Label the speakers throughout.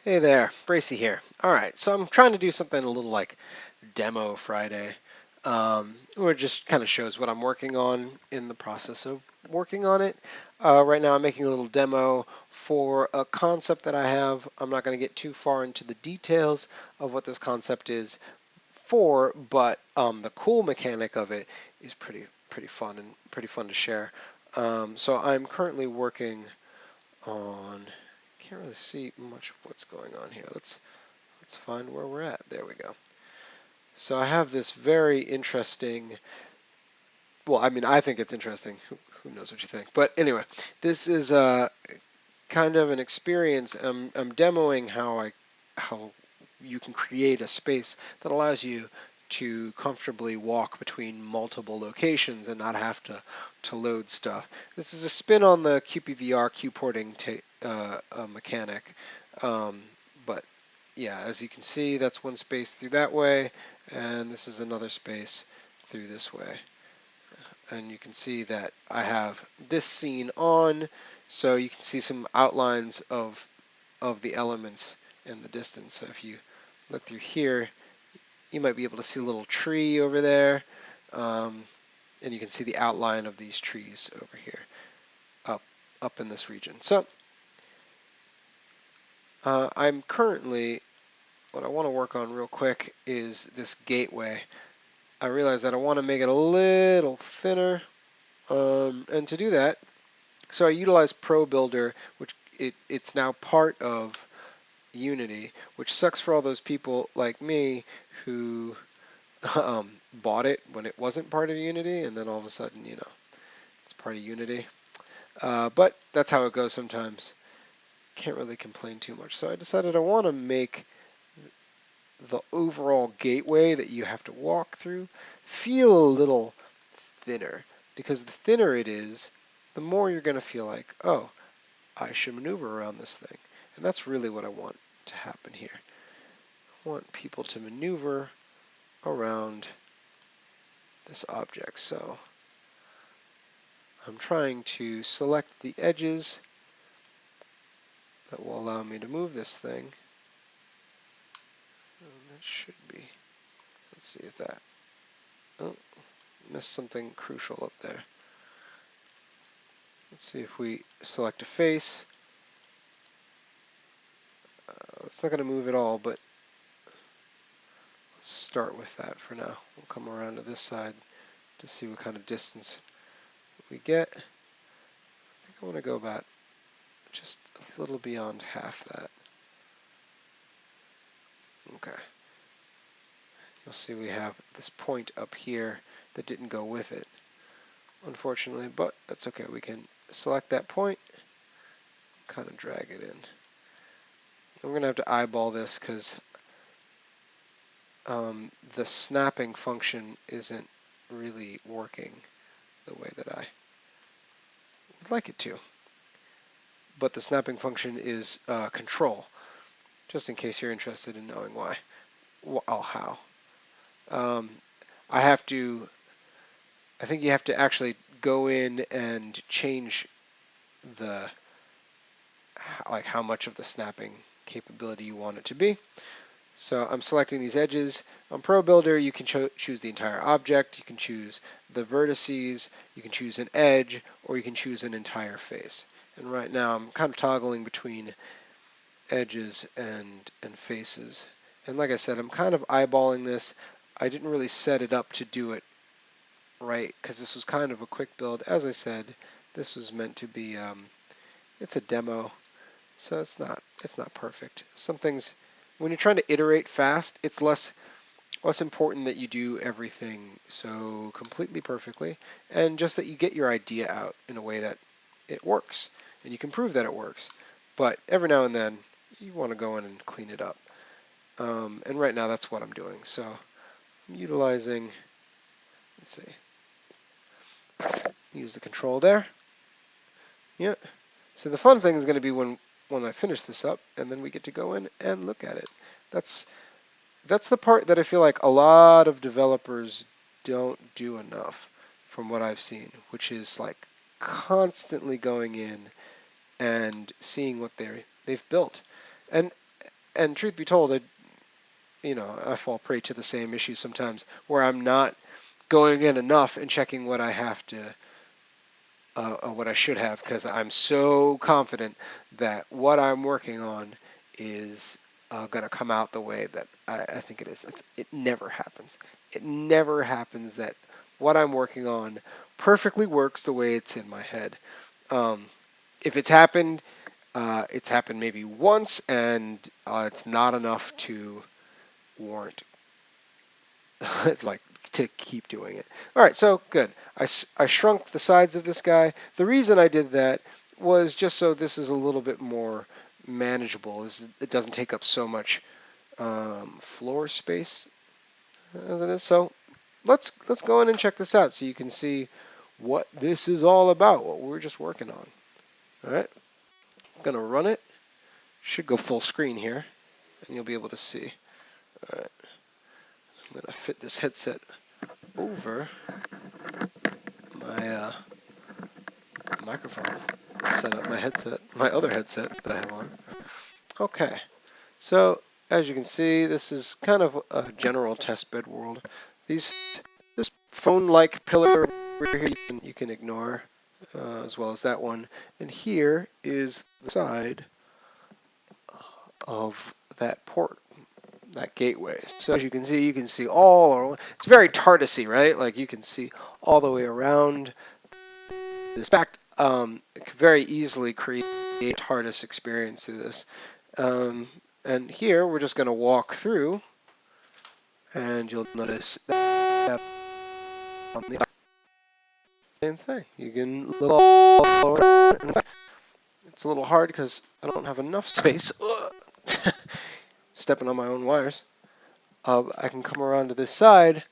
Speaker 1: Hey there, Bracy here. All right, so I'm trying to do something a little like Demo Friday, where it just kind of shows what I'm working on in the process of working on it. Right now, I'm making a little demo for a concept that I have. I'm not going to get too far into the details of what this concept is for, but the cool mechanic of it is pretty fun and pretty fun to share. So I'm currently working on. Can't really see much of what's going on here. Let's find where we're at. There we go. So I have this very interesting. Well, I mean, I think it's interesting. Who knows what you think? But anyway, this is kind of an experience. I'm demoing how you can create a space that allows you to comfortably walk between multiple locations and not have to load stuff. This is a spin on the QPVR Q-porting mechanic, but yeah, as you can see, that's one space through that way, and this is another space through this way. And you can see that I have this scene on, so you can see some outlines of the elements in the distance. So if you look through here, you might be able to see a little tree over there, and you can see the outline of these trees over here, up in this region. So I'm currently, what I want to work on real quick is this gateway. I realize that I want to make it a little thinner, and to do that, so I utilize Pro Builder, which it's now part of Unity, which sucks for all those people like me who bought it when it wasn't part of Unity, and then all of a sudden, it's part of Unity. But that's how it goes sometimes. Can't really complain too much. So I decided I want to make the overall gateway that you have to walk through feel a little thinner, because the thinner it is, the more you're going to feel like, oh, I should maneuver around this thing. And that's really what I want to happen here. I want people to maneuver around this object. So I'm trying to select the edges that will allow me to move this thing. And that should be, let's see if that, oh, missed something crucial up there. Let's see if we select a face. It's not going to move at all, but let's start with that for now. We'll come around to this side to see what kind of distance we get. I think I want to go about just a little beyond half that. Okay. You'll see we have this point up here that didn't go with it, unfortunately, but that's okay. We can select that point, kind of drag it in. I'm going to have to eyeball this because the snapping function isn't really working the way that I would like it to. But the snapping function is control, just in case you're interested in knowing why. Well, how. I think you have to actually go in and change the, like how much of the snapping capability you want it to be. So I'm selecting these edges. On Pro Builder, you can choose the entire object, you can choose the vertices, you can choose an edge, or you can choose an entire face. And right now I'm kind of toggling between edges and faces. And like I said, I'm kind of eyeballing this. I didn't really set it up to do it right because this was kind of a quick build. As I said, this was meant to be, it's a demo, so it's not perfect. Some things, when you're trying to iterate fast, it's less important that you do everything so completely perfectly, and just that you get your idea out in a way that it works, and you can prove that it works. But every now and then, you want to go in and clean it up. And right now, that's what I'm doing. So I'm utilizing, let's see, use the control there. Yeah. So the fun thing is going to be when I finish this up, and then we get to go in and look at it. That's the part that I feel like a lot of developers don't do enough from what I've seen, which is like constantly going in and seeing what they've built. And and truth be told, I fall prey to the same issue sometimes where I'm not going in enough and checking what I have to, what I should have, because I'm so confident that what I'm working on is going to come out the way that I think it is. It never happens. It never happens that what I'm working on perfectly works the way it's in my head. If it's happened maybe once, and it's not enough to warrant like to keep doing it. All right, so good. I shrunk the sides of this guy. The reason I did that was just so this is a little bit more manageable. It doesn't take up so much floor space as it is. So let's go in and check this out so you can see what this is all about, what we're just working on. All right, I'm gonna run it. Should go full screen here, and you'll be able to see. All right, I'm gonna fit this headset over my microphone, set up my headset, my other headset that I have on. Okay, so as you can see, this is kind of a general testbed world. This phone-like pillar over here you can ignore, as well as that one. And here is the side of that port, that gateway. So as you can see all. It's very TARDIS-y, right? Like you can see all the way around. In fact, it could very easily create a TARDIS experience through this. And here we're just going to walk through, and you'll notice that on the same thing. You can look all around. In fact, it's a little hard because I don't have enough space. Stepping on my own wires. I can come around to this side,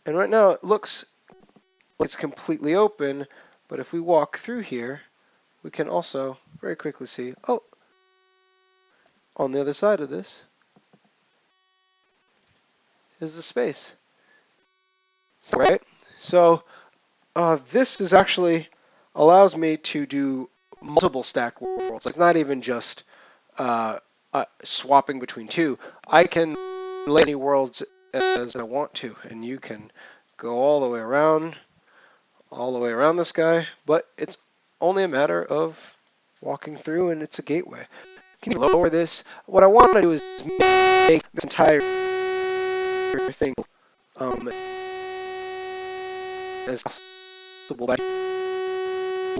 Speaker 1: and right now it looks like it's completely open, but if we walk through here, we can also very quickly see, oh, on the other side of this is the space. Right? So this is actually allows me to do multiple stack worlds. It's not even just swapping between two. I can lay any worlds as I want to, and you can go all the way around this guy, but it's only a matter of walking through, and it's a gateway. Can you lower this? What I want to do is make this entire thing as possible by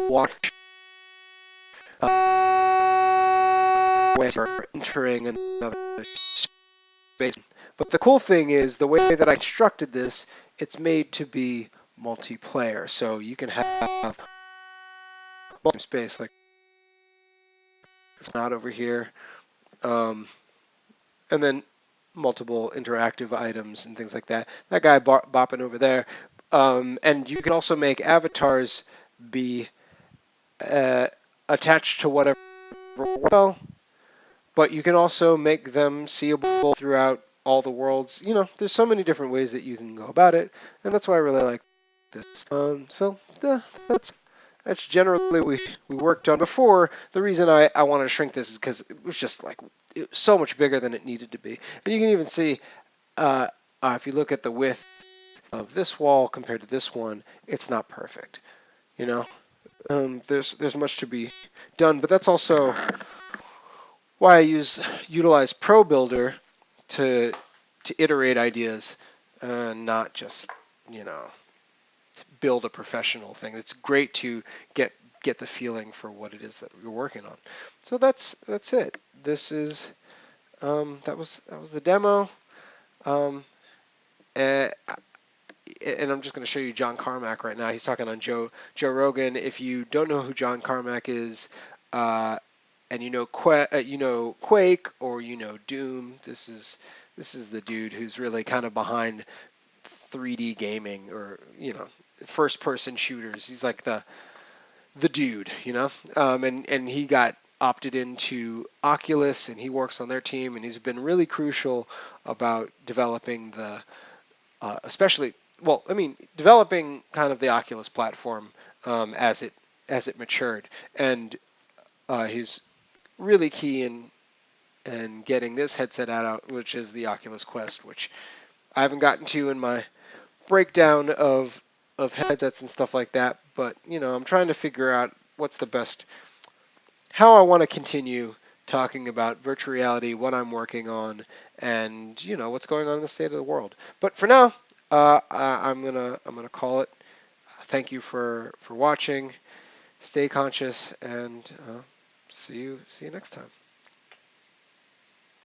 Speaker 1: watch when you're entering another space. But the cool thing is the way that I constructed this, it's made to be multiplayer, so you can have space like it's not over here, and then multiple interactive items and things like that. That guy bopping over there, and you can also make avatars be attached to whatever world, but you can also make them seeable throughout all the worlds. You know, there's so many different ways that you can go about it, and that's why I really like this. So that's generally what we worked on before. The reason I wanted to shrink this is because it was just like it was so much bigger than it needed to be. And you can even see if you look at the width of this wall compared to this one, it's not perfect. You know, there's much to be done, but that's also why I utilize Pro Builder to iterate ideas, not just build a professional thing. It's great to get the feeling for what it is that we're working on. So that's it. This is that was the demo, and I'm just going to show you John Carmack right now. He's talking on Joe Rogan. If you don't know who John Carmack is, and you know Quake or you know Doom, this is the dude who's really kind of behind 3D gaming, or first person shooters. He's like the dude, and he got opted into Oculus, and he works on their team, and he's been really crucial about developing developing kind of the Oculus platform as it matured, and he's really key in and getting this headset out, which is the Oculus Quest, which I haven't gotten to in my breakdown of headsets and stuff like that. But I'm trying to figure out what's the best, how I want to continue talking about virtual reality, what I'm working on, and what's going on in the state of the world. But for now, I'm gonna call it. Thank you for watching. Stay conscious, and see you next time.